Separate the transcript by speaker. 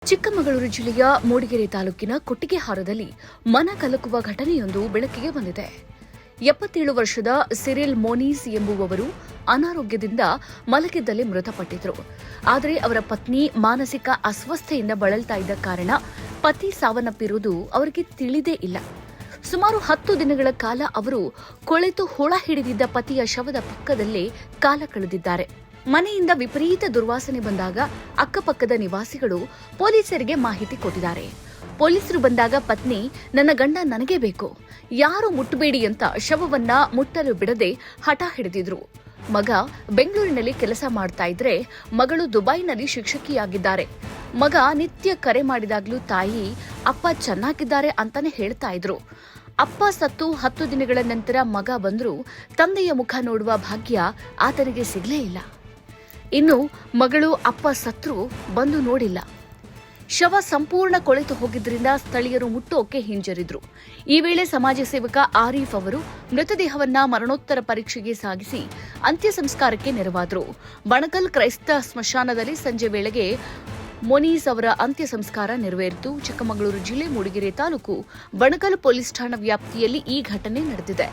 Speaker 1: ಚಿಕ್ಕಮಗಳೂರು ಜಿಲ್ಲೆಯ ಮೂಡಿಗೆರೆ ತಾಲೂಕಿನ ಕೊಟ್ಟಿಗೆಹಾರದಲ್ಲಿ ಮನ ಕಲಕುವ ಘಟನೆಯೊಂದು ಬೆಳಕಿಗೆ ಬಂದಿದೆ. 77 ವರ್ಷದ ಸಿರಿಲ್ ಮೋನೀಸ್ ಎಂಬುವವರು ಅನಾರೋಗ್ಯದಿಂದ ಮಲಗಿದ್ದಲ್ಲೇ ಮೃತಪಟ್ಟಿದ್ರು. ಆದರೆ ಅವರ ಪತ್ನಿ ಮಾನಸಿಕ ಅಸ್ವಸ್ಥತೆಯಿಂದ ಬಳಲ್ತಾ ಇದ್ದ ಕಾರಣ ಪತಿ ಸಾವನ್ನಪ್ಪಿರುವುದು ಅವರಿಗೆ ತಿಳಿದೇ ಇಲ್ಲ. ಸುಮಾರು 10 ದಿನಗಳ ಕಾಲ ಅವರು ಕೊಳೆತು ಹುಳ ಹಿಡಿದಿದ್ದ ಪತಿಯ ಶವದ ಪಕ್ಕದಲ್ಲೇ ಕಾಲ ಕಳೆದಿದ್ದಾರೆ. ಮನೆಯಿಂದ ವಿಪರೀತ ದುರ್ವಾಸನೆ ಬಂದಾಗ ಅಕ್ಕಪಕ್ಕದ ನಿವಾಸಿಗಳು ಪೊಲೀಸರಿಗೆ ಮಾಹಿತಿ ಕೊಟ್ಟಿದ್ದಾರೆ. ಪೊಲೀಸರು ಬಂದಾಗ ಪತ್ನಿ, ನನ್ನ ಗಂಡ ನನಗೇ ಬೇಕು, ಯಾರು ಮುಟ್ಟಬೇಡಿ ಅಂತ ಶವವನ್ನ ಮುಟ್ಟಲು ಬಿಡದೆ ಹಠ ಹಿಡಿದಿದ್ರು. ಮಗ ಬೆಂಗಳೂರಿನಲ್ಲಿ ಕೆಲಸ ಮಾಡ್ತಾ ಇದ್ರೆ, ಮಗಳು ದುಬೈನಲ್ಲಿ ಶಿಕ್ಷಕಿಯಾಗಿದ್ದಾರೆ. ಮಗ ನಿತ್ಯ ಕರೆ ಮಾಡಿದಾಗ್ಲೂ ತಾಯಿ, ಅಪ್ಪ ಚೆನ್ನಾಗಿದ್ದಾರೆ ಅಂತಾನೆ ಹೇಳ್ತಾ ಇದ್ರು. ಅಪ್ಪ ಸತ್ತು 10 ದಿನಗಳ ನಂತರ ಮಗ ಬಂದ್ರು, ತಂದೆಯ ಮುಖ ನೋಡುವ ಭಾಗ್ಯ ಆತನಿಗೆ ಸಿಗಲೇ ಇಲ್ಲ. ಇನ್ನು ಮಗಳು ಅಪ್ಪ ಸತ್ರು ಬಂದು ನೋಡಿಲ್ಲ. ಶವ ಸಂಪೂರ್ಣ ಕೊಳೆತು ಹೋಗಿದ್ರಿಂದ ಸ್ಥಳೀಯರು ಮುಟ್ಟೋಕೆ ಹಿಂಜರಿದ್ರು. ಈ ವೇಳೆ ಸಮಾಜ ಸೇವಕ ಆರೀಫ್ ಅವರು ಮೃತದೇಹವನ್ನ ಮರಣೋತ್ತರ ಪರೀಕ್ಷೆಗೆ ಸಾಗಿಸಿ ಅಂತ್ಯ ಸಂಸ್ಕಾರಕ್ಕೆ ನೆರವಾದರು. ಬಣಕಲ್ ಕ್ರೈಸ್ತ ಸ್ಮಶಾನದಲ್ಲಿ ಸಂಜೆ ವೇಳೆಗೆ ಮೊನೀಸ್ ಅವರ ಅಂತ್ಯ ಸಂಸ್ಕಾರ ನೆರವೇರಿತು. ಚಿಕ್ಕಮಗಳೂರು ಜಿಲ್ಲೆ ಮೂಡಿಗೆರೆ ತಾಲೂಕು ಬಣಕಲ್ ಪೊಲೀಸ್ ಠಾಣಾ ವ್ಯಾಪ್ತಿಯಲ್ಲಿ ಈ ಘಟನೆ ನಡೆದಿದೆ.